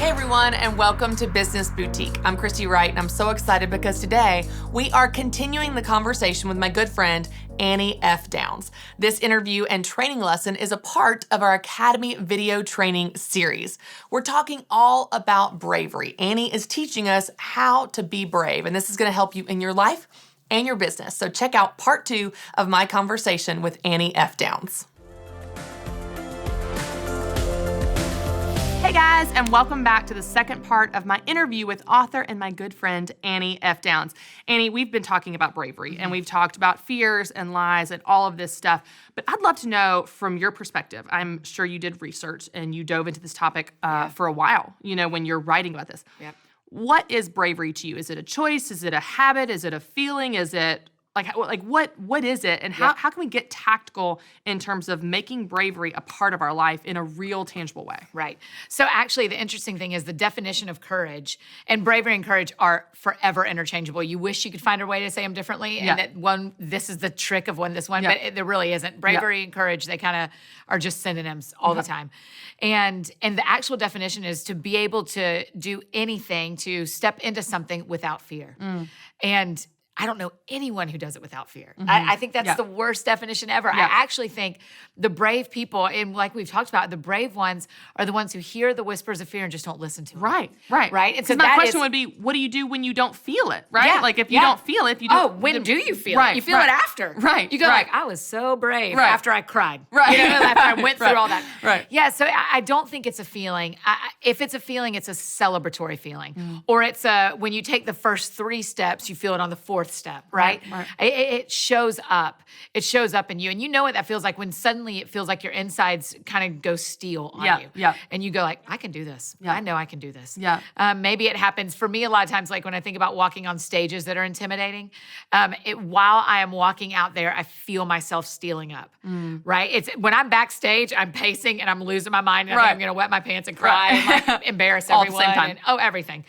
Hi, everyone, and welcome to Business Boutique. I'm Christy Wright, and I'm so excited because today we are continuing the conversation with my good friend, Annie F. Downs. This interview and training lesson is a part of our Academy video training series. We're talking all about bravery. Annie is teaching us how to be brave, and this is going to help you in your life and your business. So check out part 2 of my conversation with Annie F. Downs. Hey guys, and welcome back to the second part of my interview with author and my good friend, Annie F. Downs. Annie, we've been talking about bravery, and we've talked about fears and lies and all of this stuff, but I'd love to know from your perspective. I'm sure you did research and you dove into this topic for a while, when you're writing about this. Yep. What is bravery to you? Is it a choice? Is it a habit? Is it a feeling? Is it what is it, and how can we get tactical in terms of making bravery a part of our life in a real, tangible way? Right. So actually, the interesting thing is the definition of courage and bravery and courage are forever interchangeable. You wish you could find a way to say them differently, and that this is the trick of this one, but there really isn't. Bravery and courage, they kind of are just synonyms all the time. And the actual definition is to be able to do anything, to step into something without fear. And I don't know anyone who does it without fear. I think that's the worst definition ever. I actually think the brave people, and like we've talked about, the brave ones are the ones who hear the whispers of fear and just don't listen to them. Right. And so my question would be, what do you do when you don't feel it, right? Yeah, like if you don't feel it, if you don't. When do you feel it? You feel it after. Right. You go like, I was so brave after I cried. Right. After I went through all that. Right. Yeah, so I don't think it's a feeling. If it's a feeling, it's a celebratory feeling. Or it's when you take the first 3 steps, you feel it on the 4th step, right? It shows up. It shows up in you. And you know what that feels like when suddenly it feels like your insides kind of go steel on you. Yeah. And you go like, I can do this. Yeah. I know I can do this. Yeah. Maybe it happens for me a lot of times, like when I think about walking on stages that are intimidating, while I am walking out there, I feel myself steeling up, right? It's when I'm backstage, I'm pacing and I'm losing my mind and I'm going to wet my pants and cry and like embarrass All at everyone. the same time. Everything.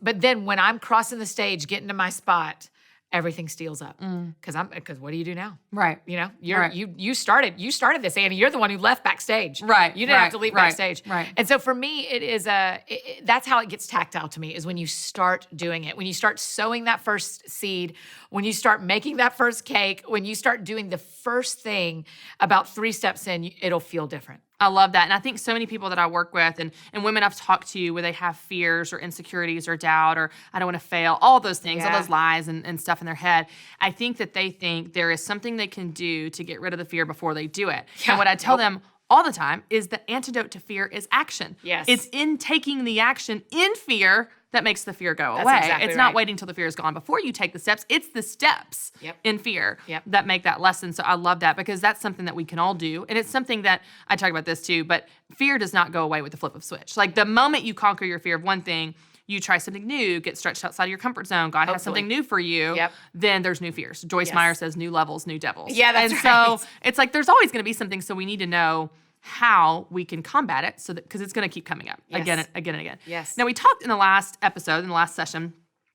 But then when I'm crossing the stage, getting to my spot, everything steals up because what do you do now? Right. You started this, Annie. You're the one who left backstage. Right. You didn't have to leave backstage. Right. And so for me, it is that's how it gets tactile to me, is when you start doing it, when you start sowing that first seed, when you start making that first cake, when you start doing the first thing about 3 steps in, it'll feel different. I love that. And I think so many people that I work with and women I've talked to where they have fears or insecurities or doubt or I don't want to fail, all those things, all those lies and stuff in their head, I think that they think there is something they can do to get rid of the fear before they do it. Yeah. And what I tell them all the time is the antidote to fear is action. Yes. It's in taking the action in fear that makes the fear go away. Exactly it's not waiting till the fear is gone before you take the steps. It's the steps in fear that make that lesson. So I love that because that's something that we can all do. And it's something that I talk about this too, but fear does not go away with the flip of a switch. Like the moment you conquer your fear of one thing, you try something new, get stretched outside of your comfort zone, God has something new for you, then there's new fears. Joyce Meyer says new levels, new devils. Yeah, that's right. And so it's like there's always going to be something, so we need to know how we can combat it because it's going to keep coming up again and again. Yes. Now, we talked in the last episode, in the last session,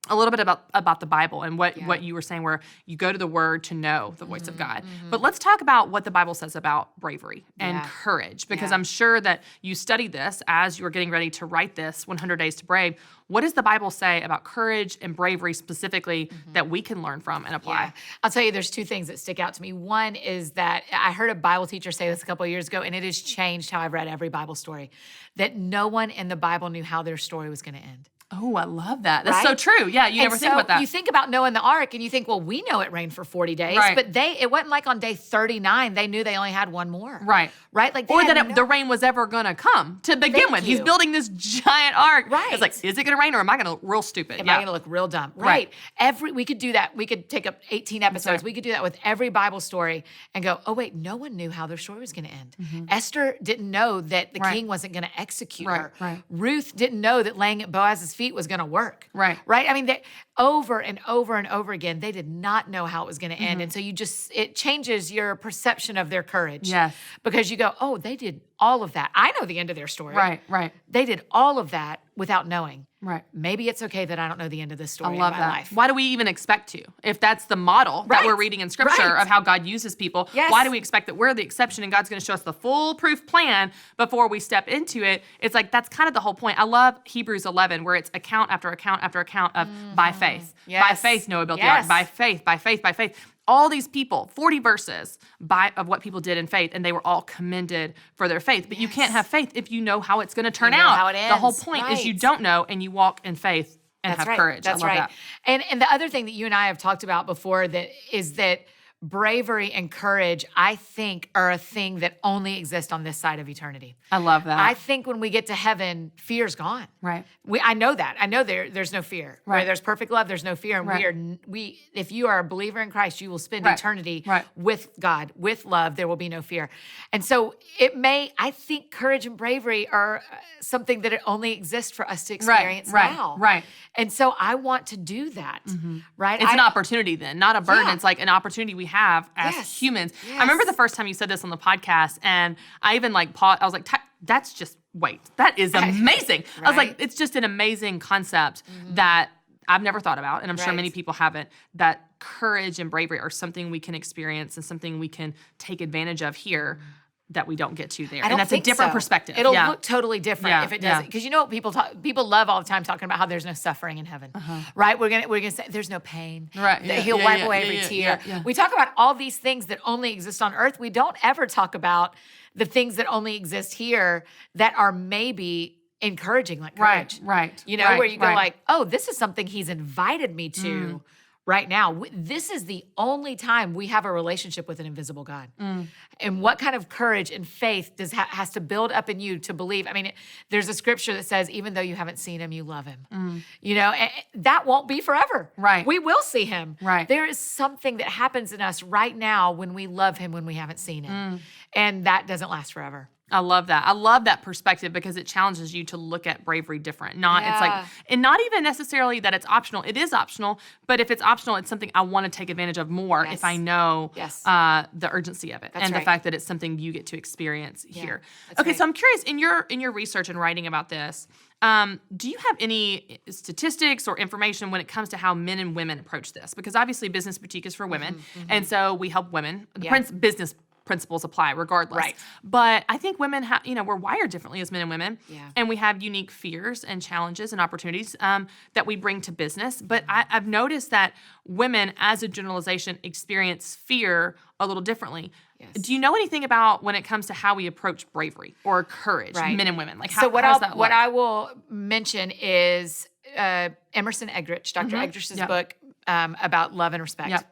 a little bit about the Bible and what you were saying where you go to the Word to know the voice of God. But let's talk about what the Bible says about bravery and courage, because I'm sure that you studied this as you were getting ready to write this 100 Days to Brave. What does the Bible say about courage and bravery specifically that we can learn from and apply? Yeah. I'll tell you, there's 2 things that stick out to me. One is that I heard a Bible teacher say this a couple of years ago, and it has changed how I've read every Bible story, that no one in the Bible knew how their story was going to end. Oh, I love that. That's so true. Yeah, you never think about that. You think about Noah and the ark, and you think, well, we know it rained for 40 days, but it wasn't like on day 39 they knew they only had one more. Right. Like or that the rain was ever going to come to begin with. He's building this giant ark. Right. It's like, is it going to rain or am I going to look real stupid? Am I going to look real dumb? Right. We could do that. We could take up 18 episodes. We could do that with every Bible story and go, oh, wait, no one knew how their story was going to end. Esther didn't know that the king wasn't going to execute her. Right. Ruth didn't know that laying at Boaz's feet was going to work. Right. I mean, over and over and over again, they did not know how it was going to end. And so it changes your perception of their courage. Yes. Because you go, oh, they did all of that. I know the end of their story. Right. They did all of that without knowing. Right. Maybe it's okay that I don't know the end of this story I love in my that. life. Why do we even expect to? If that's the model that we're reading in Scripture of how God uses people, why do we expect that we're the exception and God's going to show us the foolproof plan before we step into it? It's like that's kind of the whole point. I love Hebrews 11 where it's account after account after account of by faith. By faith, Noah built the ark. By faith, by faith, by faith. All these people, 40 verses of what people did in faith, and they were all commended for their faith. But you can't have faith if you know how it's going to turn out. How it ends. The whole point is you don't know, and you walk in faith and have courage. That's I love right. that. And the other thing that you and I have talked about before is that bravery and courage, I think, are a thing that only exist on this side of eternity. I love that. I think when we get to heaven, fear's gone. Right. I know that. I know there's no fear. Right. Where there's perfect love, there's no fear. And if you are a believer in Christ, you will spend eternity with God, with love. There will be no fear. And so I think courage and bravery are something that it only exists for us to experience now. Right. And so I want to do that. Right. It's an opportunity then, not a burden. It's like an opportunity we have as humans. I remember the first time you said this on the podcast, and I even paused. I was like, that's just, wait, that is amazing. I was like, it's just an amazing concept that I've never thought about, and I'm sure many people haven't, that courage and bravery are something we can experience and something we can take advantage of here that we don't get to there. And that's a different perspective. It'll look totally different if it doesn't. Because you know what people love all the time talking about how there's no suffering in heaven. Right? We're gonna say there's no pain. Right. He'll wipe away every tear. We talk about all these things that only exist on earth. We don't ever talk about the things that only exist here that are maybe encouraging, like courage. Right. You know, where you go like, oh, this is something he's invited me to right now. This is the only time we have a relationship with an invisible God. And what kind of courage and faith has to build up in you to believe? I mean, there's a scripture that says, even though you haven't seen him, you love him. You know, and that won't be forever. Right. We will see him. Right. There is something that happens in us right now when we love him when we haven't seen him. And that doesn't last forever. I love that. I love that perspective because it challenges you to look at bravery different. It's like, and not even necessarily that it's optional. It is optional, but if it's optional, it's something I want to take advantage of more if I know the urgency of it and the fact that it's something you get to experience here. Okay, so I'm curious, in your research and writing about this, do you have any statistics or information when it comes to how men and women approach this? Because obviously Business Boutique is for women, and so we help women. Business principles apply regardless. Right. But I think women have, we're wired differently as men and women. And we have unique fears and challenges and opportunities that we bring to business. But I've noticed that women, as a generalization, experience fear a little differently. Do you know anything about when it comes to how we approach bravery or courage, men and women? Like, how does that look? What I will mention is Emerson Eggerichs, Dr. Eggerichs' book about love and respect.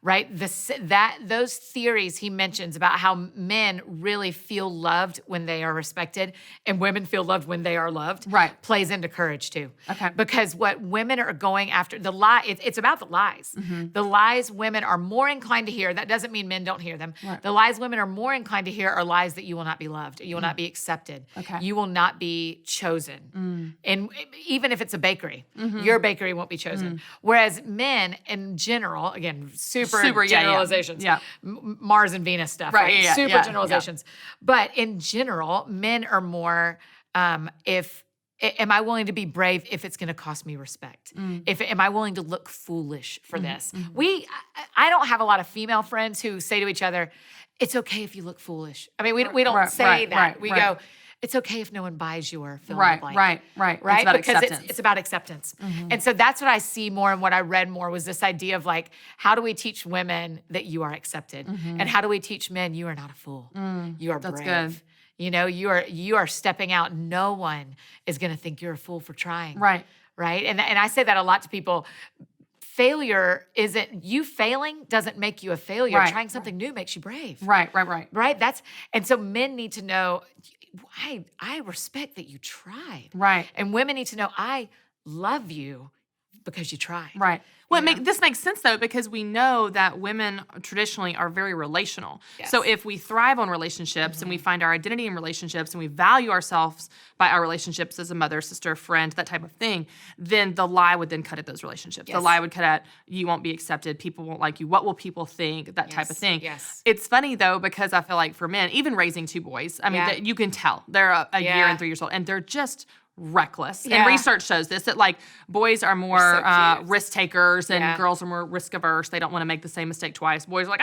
Right? Those theories he mentions about how men really feel loved when they are respected and women feel loved when they are loved plays into courage too. Okay. Because what women are going after, it's about the lies. The lies women are more inclined to hear, that doesn't mean men don't hear them. The lies women are more inclined to hear are lies that you will not be loved, you will not be accepted, you will not be chosen. And even if it's a bakery, your bakery won't be chosen. Whereas men in general, again, super generalizations. Mars and Venus stuff, right? Super generalizations. But in general, men are more, am I willing to be brave if it's going to cost me respect? Am I willing to look foolish for this? I don't have a lot of female friends who say to each other, it's okay if you look foolish. I mean, we don't say that. We go, it's okay if no one buys your fill in the blank. Right. It's about because it's about acceptance. And so that's what I see more and what I read more was this idea of like, how do we teach women that you are accepted? And how do we teach men you are not a fool? You are brave. That's good. You are stepping out. No one is going to think you're a fool for trying. Right. And I say that a lot to people. Failure isn't, you failing doesn't make you a failure. Trying something new makes you brave. Right. And so men need to know, I respect that you tried. And women need to know, I love you because you tried. Right. Well, this makes sense, though, because we know that women traditionally are very relational. Yes. So if we thrive on relationships and we find our identity in relationships and we value ourselves by our relationships as a mother, sister, friend, that type of thing, then the lie would then cut at those relationships. Yes. The lie would cut at, you won't be accepted, people won't like you, what will people think, that type of thing. Yes. It's funny, though, because I feel like for men, even raising 2 boys, I mean, you can tell. They're a year and 3 years old, and they're just reckless. And research shows this, that like boys are more risk takers and girls are more risk averse. They don't want to make the same mistake twice. Boys are like,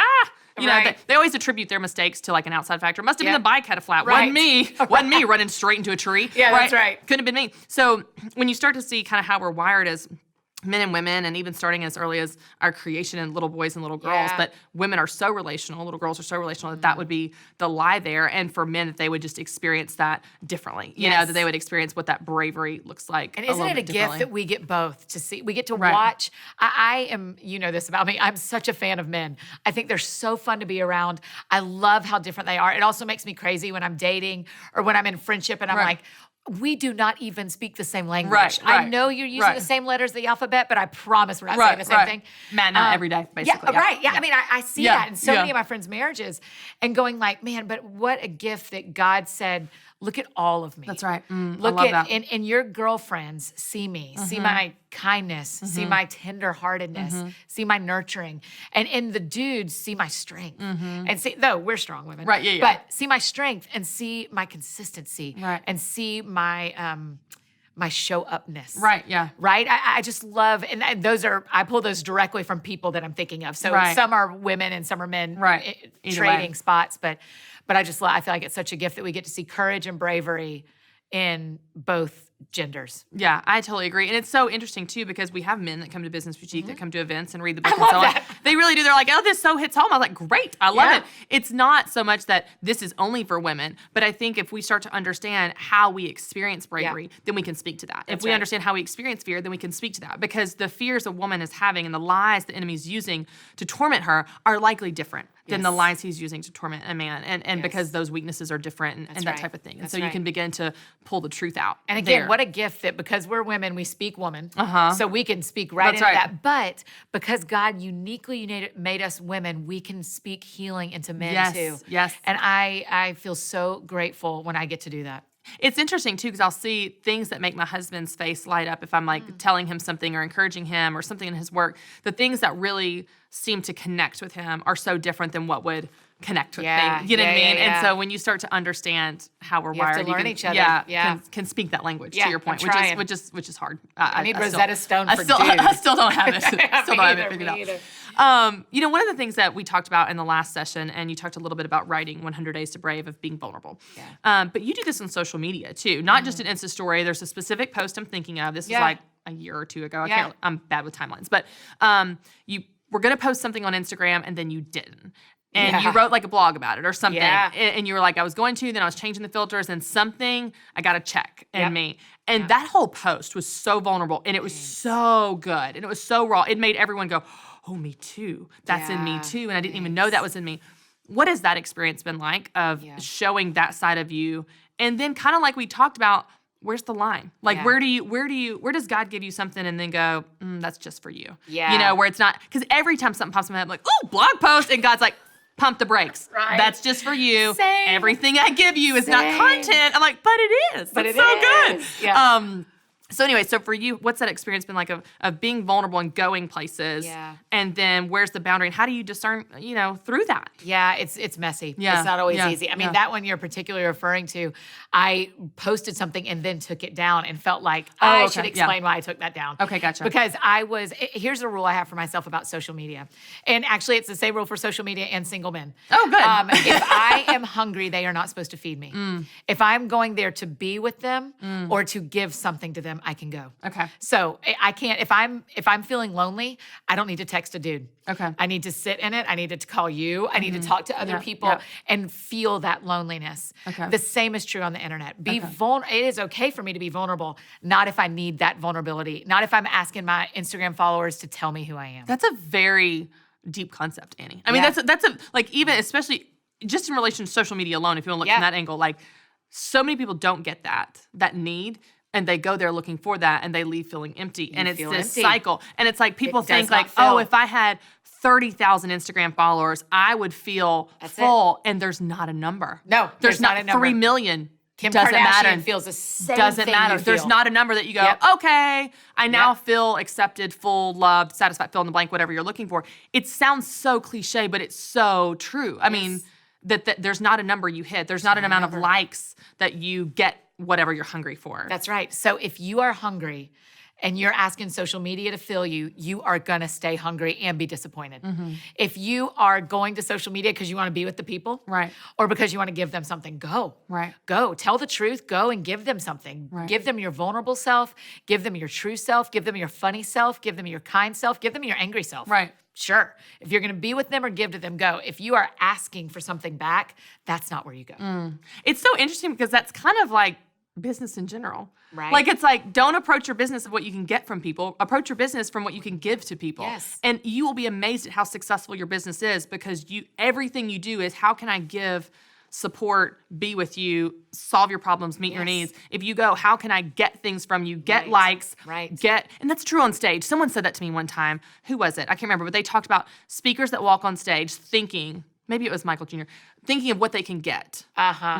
you know, they always attribute their mistakes to like an outside factor. Must have been the bike had a flat. Wasn't me. Wasn't me running straight into a tree. Yeah, that's right. Couldn't have been me. So when you start to see kind of how we're wired as men and women, and even starting as early as our creation in little boys and little girls, but women are so relational, little girls are so relational that would be the lie there. And for men, that they would just experience that differently, you know, that they would experience what that bravery looks like. And isn't it a gift that we get both to see? We get to watch. I am, you know this about me, I'm such a fan of men. I think they're so fun to be around. I love how different they are. It also makes me crazy when I'm dating or when I'm in friendship and I'm like, we do not even speak the same language. Right. I know you're using the same letters of the alphabet, but I promise we're not saying the same thing. Matt and I every day, basically. I mean, I see that in so many of my friends' marriages and going like, man, but what a gift that God said, look at all of me. That's right. Look I love at, that. and your girlfriends see me, see my kindness, see my tenderheartedness, see my nurturing. And the dudes see my strength. And see, though we're strong women. Right, But see my strength and see my consistency. And see my my show upness. Right, yeah. Right? I just love, and I pull those directly from people that I'm thinking of. So some are women and some are men trading spots. But I feel like it's such a gift that we get to see courage and bravery in both genders. Yeah, I totally agree. And it's so interesting, too, because we have men that come to Business Boutique that come to events and read the book and so on. They really do. They're like, oh, this so hits home. I was like, great. I love it. It's not so much that this is only for women, but I think if we start to understand how we experience bravery, then we can speak to that. If we understand how we experience fear, then we can speak to that, because the fears a woman is having and the lies the enemy's using to torment her are likely different than the lies he's using to torment a man. And because those weaknesses are different and that type of thing. And so you can begin to pull the truth out. And again, what a gift that because we're women, we speak woman. So we can speak into that. But because God uniquely made us women, we can speak healing into men too. Yes. And I feel so grateful when I get to do that. It's interesting, too, because I'll see things that make my husband's face light up if I'm, like, telling him something or encouraging him or something in his work. The things that really seem to connect with him are so different than what would connect with me. You know what I mean? And so when you start to understand how we're wired, have to learn each other. Can speak that language, to your point, which is hard. I need Rosetta Stone for dudes. I still don't have it. Still don't have it figured out. You know, one of the things that we talked about in the last session, and you talked a little bit about writing 100 Days to Brave, of being vulnerable. But you do this on social media, too. Not just an Insta story. There's a specific post I'm thinking of. This is like a year or two ago. I'm bad with timelines. But you were going to post something on Instagram, and then you didn't. And you wrote like a blog about it or something. And you were like, I was going to, then I was changing the filters, and something, I got a check in me. And that whole post was so vulnerable, and it was so good, and it was so raw. It made everyone go, oh, me too. That's in me too. And I didn't even know that was in me. What has that experience been like of showing that side of you? And then kind of like we talked about, where's the line? Like, where does God give you something and then go, that's just for you? You know, where it's not, because every time something pops in my head, I'm like, oh, blog post, and God's like, pump the brakes. That's just for you. Same. Everything I give you is not content. I'm like, but it is. It's so good. So anyway, so for you, what's that experience been like of being vulnerable and going places? And then where's the boundary? And how do you discern, you know, through that? It's messy. It's not always easy. I mean, that one you're particularly referring to, I posted something and then took it down and felt like I should explain why I took that down. Okay, gotcha. Because here's a rule I have for myself about social media. And actually, it's the same rule for social media and single men. Oh, good. If I am hungry, they are not supposed to feed me. If I'm going there to be with them or to give something to them, I can go. Okay. So I can't, if I'm feeling lonely, I don't need to text a dude. Okay. I need to sit in it. I need to call you. I need to talk to other people and feel that loneliness. Okay. The same is true on the internet. It is okay for me to be vulnerable, not if I need that vulnerability, not if I'm asking my Instagram followers to tell me who I am. That's a very deep concept, Annie. I mean, that's a like, even especially just in relation to social media alone, if you want to look from that angle, like so many people don't get that need and they go there looking for that, and they leave feeling empty. And it's feel this empty. cycle. And it's like people It think does not like, fill. oh, if I had 30,000 Instagram followers, I would feel full. And there's not a number. No, there's not a number. 3 million. Kim Doesn't Kardashian matter. feels the same Doesn't thing matter. you There's feel. not a number that you go, Yep. okay, I now Yep. feel accepted, full, loved, satisfied, fill in the blank, whatever you're looking for. It sounds so cliche, but it's so true. I mean, that there's not a number you hit. There's not an amount of likes that you get whatever you're hungry for. That's right. So if you are hungry and you're asking social media to fill you, you are going to stay hungry and be disappointed. If you are going to social media because you want to be with the people, Right. or because you want to give them something, go. Right. Go. Tell the truth. Go and give them something. Right. Give them your vulnerable self. Give them your true self. Give them your funny self. Give them your kind self. Give them your angry self. Right. Sure. If you're going to be with them or give to them, go. If you are asking for something back, that's not where you go. It's so interesting because that's kind of like business in general. Right. Like it's like, don't approach your business of what you can get from people. Approach your business from what you can give to people. Yes. And you will be amazed at how successful your business is because everything you do is how can I give support, be with you, solve your problems, meet your needs. If you go, how can I get things from you, get likes, and that's true on stage. Someone said that to me one time. Who was it? I can't remember, but they talked about speakers that walk on stage thinking, maybe it was Michael Jr., thinking of what they can get,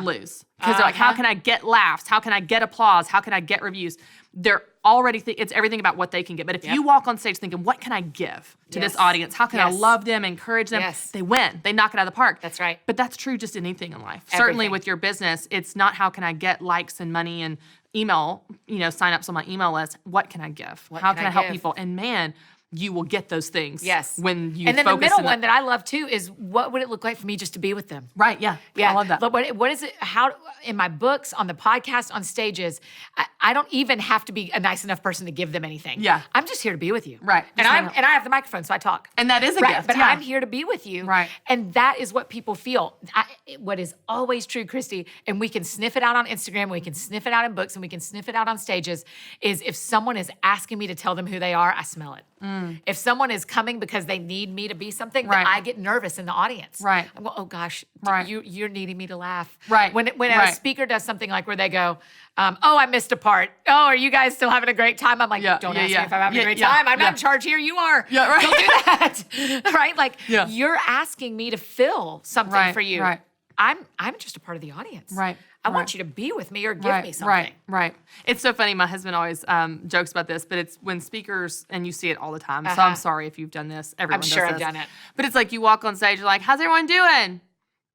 lose. Because they're like, how can I get laughs? How can I get applause? How can I get reviews? They're already, it's everything about what they can get. But if you walk on stage thinking, what can I give to this audience? How can I love them, encourage them? They win. They knock it out of the park. That's right. But that's true just anything in life. Certainly with your business, it's not how can I get likes and money and email, sign-ups on my email list. What can I give? How can I help people? And man, you will get those things when you focus. And then the middle one that I love too is what would it look like for me just to be with them? Right, yeah. I love that. What is it, how, in my books, on the podcast, on stages, I don't even have to be a nice enough person to give them anything. Yeah. I'm just here to be with you. Right. And I have the microphone, so I talk. And that is a gift, But I'm here to be with you. Right. And that is what people feel. What is always true, Christy, and we can sniff it out on Instagram, we can sniff it out in books, and we can sniff it out on stages, is if someone is asking me to tell them who they are, I smell it. If someone is coming because they need me to be something, then I get nervous in the audience. Right. I go, oh gosh, you're needing me to laugh. Right. When a speaker does something like where they go, oh, I missed a part. Oh, are you guys still having a great time? I'm like, don't ask me if I'm having a great time. I'm not in charge here. You are. Yeah, right. Don't do that. Right? Like you're asking me to fill something for you. Right. I'm just a part of the audience. Right. I want you to be with me or give me something. Right. It's so funny. My husband always jokes about this, but it's when speakers, and you see it all the time. So I'm sorry if you've done this. Everyone does I'm sure this. I've done it. But it's like you walk on stage, you're like, how's everyone doing?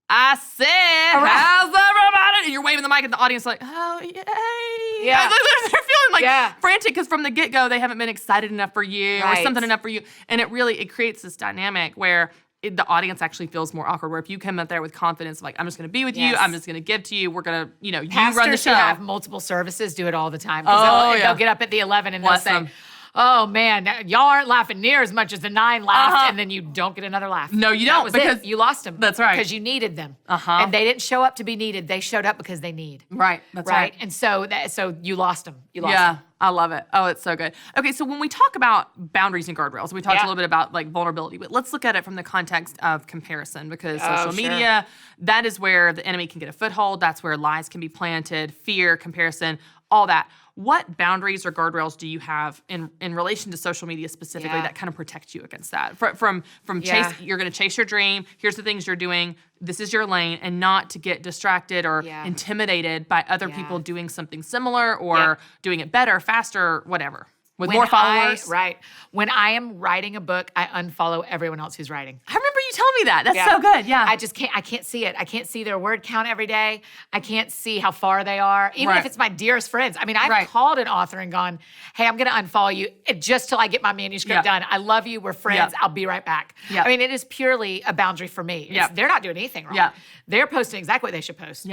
I said, how's everybody? And you're waving the mic, and the audience is like, oh, yay. Yeah. They're feeling like frantic because from the get-go, they haven't been excited enough for you or something enough for you. And it creates this dynamic where the audience actually feels more awkward, where if you come up there with confidence, like, I'm just going to be with you, I'm just going to give to you, we're going to, you run the Pastors show. who have multiple services do it all the time. They'll get up at the 11 and Bless they'll say, them. oh man, y'all aren't laughing near as much as the 9 laughed, and then you don't get another laugh. No, you don't, That was because it. You lost them. That's right. Because you needed them. And they didn't show up to be needed. They showed up because they need. Right. That's right. And so you lost them. You lost them. I love it. Oh, it's so good. Okay, so when we talk about boundaries and guardrails, we talked a little bit about like vulnerability, but let's look at it from the context of comparison, because social media, that is where the enemy can get a foothold. That's where lies can be planted, fear, comparison, all that. What boundaries or guardrails do you have in relation to social media specifically that kind of protect you against that? From chase, you're going to chase your dream. Here's the things you're doing. This is your lane, and not to get distracted or intimidated by other people doing something similar or doing it better, faster, whatever. With more followers. When I am writing a book, I unfollow everyone else who's writing. I remember you telling me that. That's so good. Yeah. I can't see it. I can't see their word count every day. I can't see how far they are. Even if it's my dearest friends. I mean, I've called an author and gone, hey, I'm going to unfollow you just till I get my manuscript done. I love you. We're friends. I'll be right back. I mean, it is purely a boundary for me. They're not doing anything wrong. They're posting exactly what they should post.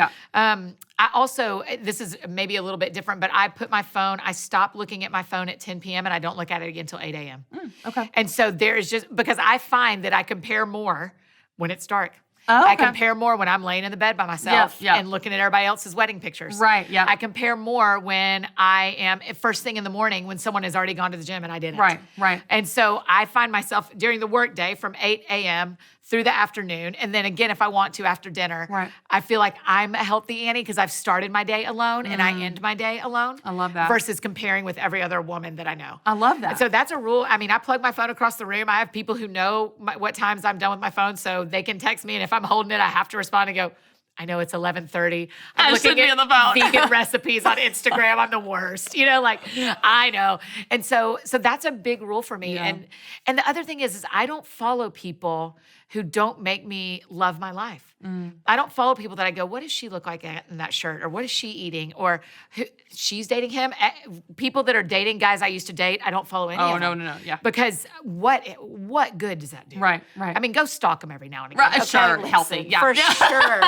I also, this is maybe a little bit different, but I stop looking at my phone at 10 p.m. and I don't look at it again until 8 a.m. Okay. And so there is just, because I find that I compare more when it's dark. Oh, okay. I compare more when I'm laying in the bed by myself and looking at everybody else's wedding pictures. I compare more when I am first thing in the morning when someone has already gone to the gym and I didn't. Right. And so I find myself during the work day from 8 a.m. through the afternoon. And then again, if I want to after dinner, Right. I feel like I'm a healthy Annie because I've started my day alone and I end my day alone. I love that. Versus comparing with every other woman that I know. I love that. And so that's a rule. I mean, I plug my phone across the room. I have people who know what times I'm done with my phone, so they can text me. And if I'm holding it, I have to respond and go, I know it's 11:30. I'm looking at the phone. vegan recipes on Instagram. I'm the worst. I know. And so that's a big rule for me. Yeah. And the other thing is I don't follow people who don't make me love my life. I don't follow people that I go, what does she look like in that shirt? Or what is she eating? Or she's dating him. People that are dating guys I used to date, I don't follow any of them. No. Yeah. Because what good does that do? Right. I mean, go stalk them every now and again. Right, sure, healthy, yeah. For sure.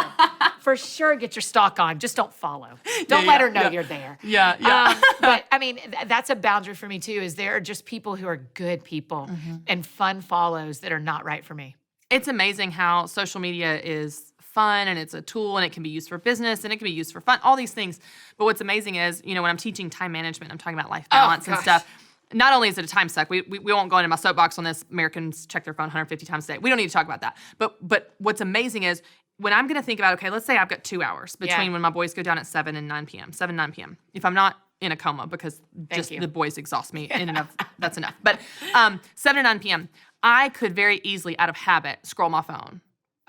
For sure, get your stalk on. Just don't follow. Don't let her know you're there. Yeah. But I mean, that's a boundary for me too, is there are just people who are good people and fun follows that are not right for me. It's amazing how social media is fun and it's a tool and it can be used for business and it can be used for fun, all these things. But what's amazing is, when I'm teaching time management, I'm talking about life balance and stuff. Not only is it a time suck, we won't go into my soapbox on this. Americans check their phone 150 times a day. We don't need to talk about that. But what's amazing is when I'm going to think about, okay, let's say I've got 2 hours between when my boys go down at 7 and 9 p.m., 9 p.m. If I'm not in a coma because the boys exhaust me in and of, that's enough. But 7 to 9 p.m., I could very easily, out of habit, scroll my phone.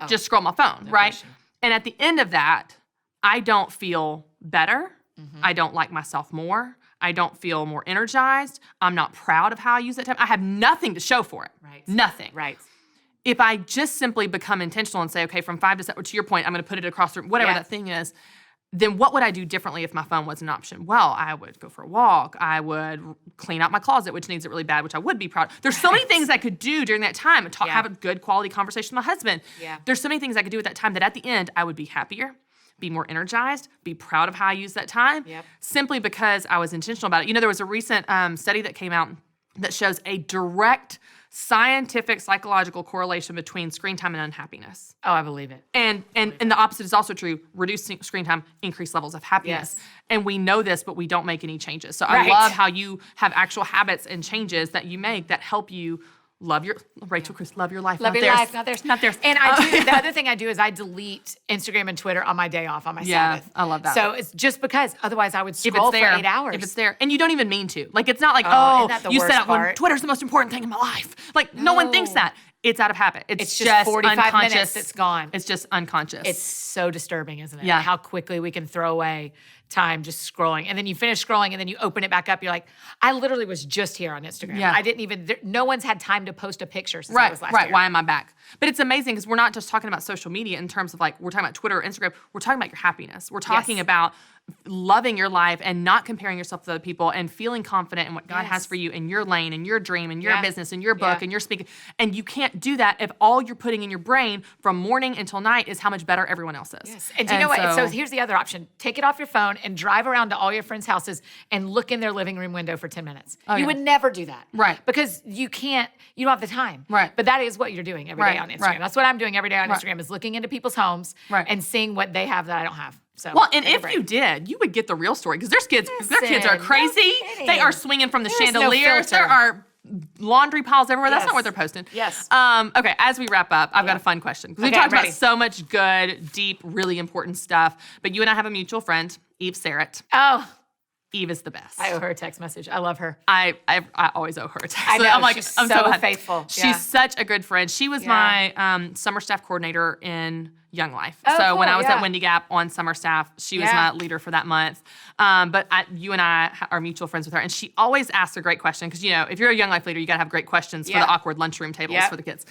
Just scroll my phone, right? Question. And at the end of that, I don't feel better. I don't like myself more. I don't feel more energized. I'm not proud of how I use that time. I have nothing to show for it. Right. Nothing. Right. If I just simply become intentional and say, okay, from 5 to 7, or to your point, I'm going to put it across the room, whatever that thing is, then what would I do differently if my phone was an option? Well, I would go for a walk. I would clean out my closet, which needs it really bad, which I would be proud. There's so many things I could do during that time. Have a good quality conversation with my husband. Yeah. There's so many things I could do at that time that at the end, I would be happier, be more energized, be proud of how I used that time, simply because I was intentional about it. There was a recent study that came out that shows a direct scientific psychological correlation between screen time and unhappiness. Oh, I believe it. And the opposite is also true. Reducing screen time, increased levels of happiness. Yes. And we know this, but we don't make any changes. So I love how you have actual habits and changes that you make that help you love your love your life. Love not your theirs. life, not theirs. Not theirs. And I do. The other thing I do is I delete Instagram and Twitter on my day off, on my Sabbath. I love that. So it's just because otherwise I would If scroll it's there, for 8 hours. If it's there. And you don't even mean to. Like, it's not like, isn't that the you worst said it when part? Twitter's the most important thing in my life. Like, no one thinks that. It's out of habit. It's just 45 unconscious. minutes, it's gone. It's just unconscious. It's so disturbing, isn't it? Yeah. How quickly we can throw away time just scrolling. And then you finish scrolling and then you open it back up. You're like, I literally was just here on Instagram. Yeah. I didn't even, no one's had time to post a picture since I was last year. Why am I back? But it's amazing because we're not just talking about social media in terms of like, we're talking about Twitter or Instagram. We're talking about your happiness. We're talking about loving your life and not comparing yourself to other people and feeling confident in what God has for you in your lane and your dream and your business and your book and your speaking. And you can't do that if all you're putting in your brain from morning until night is how much better everyone else is. Yes. And do you know what? So here's the other option. Take it off your phone and drive around to all your friends' houses and look in their living room window for 10 minutes. You would never do that. Right. Because you don't have the time. Right. But that is what you're doing every day on Instagram. Right. That's what I'm doing every day on Instagram is looking into people's homes and seeing what they have that I don't have. So, well, and if you did, you would get the real story because their kids are crazy. They are swinging from the chandeliers. There are laundry piles everywhere. That's not what they're posting. Yes. Okay, as we wrap up, I've got a fun question. Because we talked about so much good, deep, really important stuff. But you and I have a mutual friend, Eve Sarrett. Oh. Eve is the best. I owe her a text message. I love her. I always owe her a text. I know. I'm like, she's I'm so glad. faithful. She's such a good friend. She was my summer staff coordinator in Young Life. Oh, so cool. when I was at Wendy Gap on summer staff, she was my leader for that month. But you and I are mutual friends with her. And she always asks a great question. Because, if you're a Young Life leader, you got to have great questions for the awkward lunchroom tables for the kids.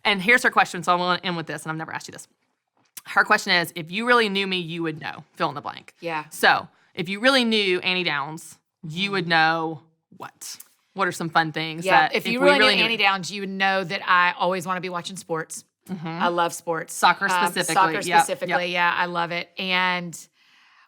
And here's her question. So I'm going to end with this. And I've never asked you this. Her question is, if you really knew me, you would know. Fill in the blank. Yeah. So if you really knew Annie Downs, you would know what? What are some fun things? Yeah, if you really knew Annie Downs, you would know that I always want to be watching sports. I love sports. Soccer specifically. Soccer specifically, I love it. And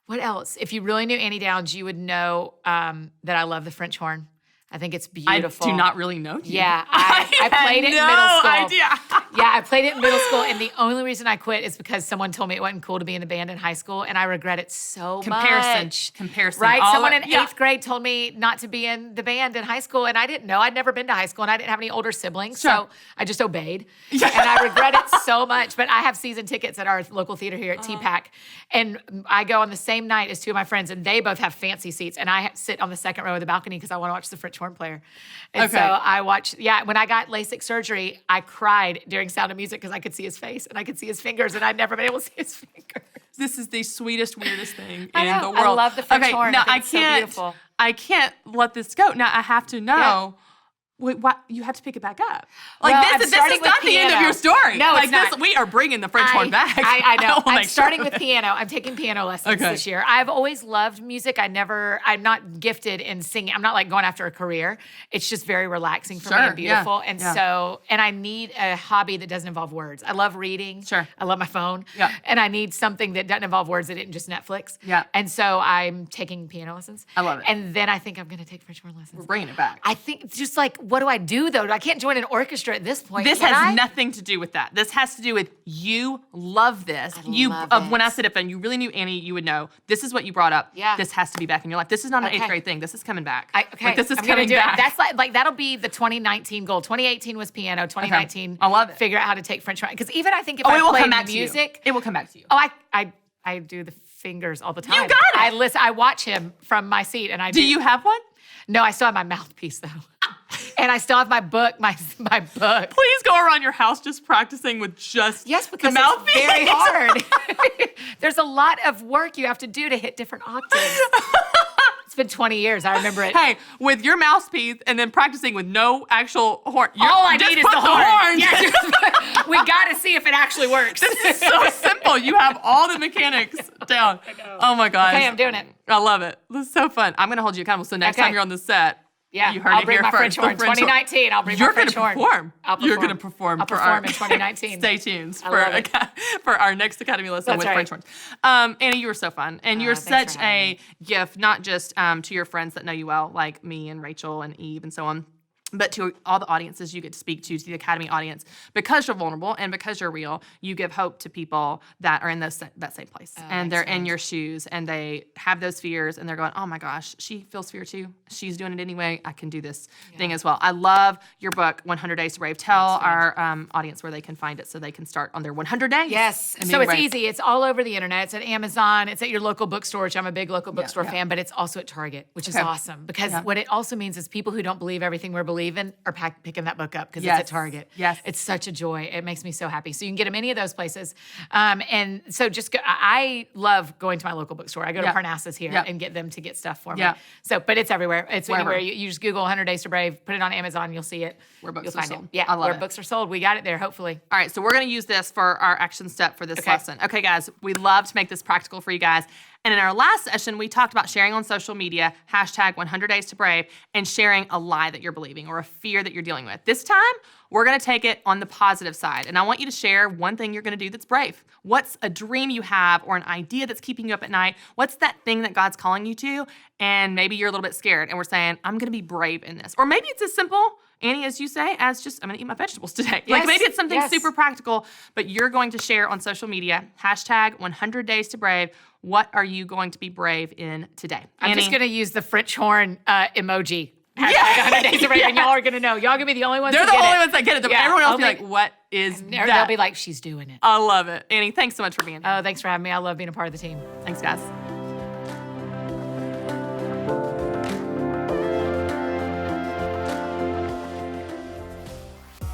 what else? If you really knew Annie Downs, you would know that I love the French horn. I think it's beautiful. I do not really know you. Yeah, I played it in middle school. Idea. Yeah, I played it in middle school, and the only reason I quit is because someone told me it wasn't cool to be in a band in high school, and I regret it so much. Comparison. Right? Someone in 8th grade told me not to be in the band in high school, and I didn't know. I'd never been to high school, and I didn't have any older siblings, so I just obeyed. And I regret it so much, but I have season tickets at our local theater here at TPAC, and I go on the same night as 2 of my friends, and they both have fancy seats, and I sit on the second row of the balcony because I want to watch the French horn player. And so I watched, when I got LASIK surgery, I cried during Sound of Music because I could see his face and I could see his fingers, and I'd never been able to see his fingers. This is the sweetest, weirdest thing in the world. I love the French horn. Now I think it's so beautiful. I can't let this go. Now I have to know. Wait, what? You have to pick it back up. Like well, this is not the end of your story. No, like it's not. We are bringing the French horn back. I know. I'm starting with piano. I'm taking piano lessons this year. I've always loved music. I'm not gifted in singing. I'm not like going after a career. It's just very relaxing for me and beautiful. And so I need a hobby that doesn't involve words. I love reading. Sure. I love my phone. Yeah. And I need something that doesn't involve words that isn't just Netflix. Yeah. And so I'm taking piano lessons. I love it. And then I think I'm going to take French horn lessons. We're bringing it back. I think just like, what do I do though? I can't join an orchestra at this point. This has nothing to do with that. This has to do with you love this. When I sit up and you really knew Annie, you would know this is what you brought up. Yeah. This has to be back in your life. This is not an 8th grade thing. This is coming back. Like this is I'm coming back. That's like that'll be the 2019 goal. 2018 was piano. 2019, I love it. Figure out how to take French horn. Because even I think if I play music, it will come back to you. Oh, I do the fingers all the time. You got it. I watch him from my seat, and I do. Do you have one? No, I still have my mouthpiece though. And I still have my book, my book. Please go around your house just practicing with just because the mouthpiece. It's very hard. There's a lot of work you have to do to hit different octaves. It's been 20 years. I remember it. Hey, with your mouthpiece and then practicing with no actual horn. All I need is the horn. Yeah, we got to see if it actually works. This is so simple. You have all the mechanics down. Oh my gosh. Okay, I'm doing it. I love it. This is so fun. I'm going to hold you accountable. So next time you're on the set, you heard I'll it bring here my first. French horn. 2019, I'll bring my French horn. You're going to perform. I'll perform in 2019. Stay tuned for our next Academy lesson with French horns. Annie, you were so fun. And you're such a gift, not just to your friends that know you well, like me and Rachel and Eve and so on, but to all the audiences you get to speak to the Academy audience. Because you're vulnerable and because you're real, you give hope to people that are in that same place. And they're in your shoes and they have those fears and they're going, oh my gosh, she feels fear too. She's doing it anyway. I can do this thing as well. I love your book, 100 Days to Brave. Tell our audience where they can find it so they can start on their 100 days. Yes. So it's easy. It's all over the internet. It's at Amazon. It's at your local bookstore, which I'm a big local bookstore fan, but it's also at Target, which is awesome. Because what it also means is people who don't believe everything we're believing are picking that book up because it's at Target. Yes. It's such a joy. It makes me so happy. So you can get them any of those places. And so just go, I love going to my local bookstore. I go to Parnassus here and get them to get stuff for me. So, but it's everywhere. It's anywhere. You just Google 100 Days to Brave, put it on Amazon, you'll see it. Where books you'll are sold. It. Yeah, where books are sold. We got it there, hopefully. All right, so we're going to use this for our action step for this lesson. Okay, guys, we love to make this practical for you guys. And in our last session, we talked about sharing on social media, hashtag 100 Days to Brave, and sharing a lie that you're believing or a fear that you're dealing with. This time, we're going to take it on the positive side. And I want you to share one thing you're going to do that's brave. What's a dream you have or an idea that's keeping you up at night? What's that thing that God's calling you to? And maybe you're a little bit scared and we're saying, I'm going to be brave in this. Or maybe it's as simple, Annie, as you say, as just, I'm going to eat my vegetables today. Like maybe it's something super practical, but you're going to share on social media, hashtag 100 Days to Brave. What are you going to be brave in today? I'm just going to use the French horn emoji. Hashtag 100 Days to Brave, and y'all are going to know. Y'all going to be the only ones They're the only ones that get it. Everyone else will be like, what is that? They'll be like, she's doing it. I love it. Annie, thanks so much for being here. Oh, thanks for having me. I love being a part of the team. Thanks, guys.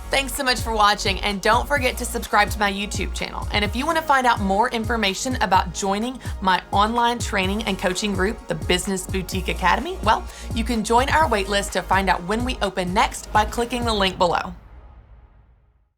Thanks so much for watching, and don't forget to subscribe to my YouTube channel. And if you want to find out more information about joining my online training and coaching group, the Business Boutique Academy, well, you can join our waitlist to find out when we open next by clicking the link below.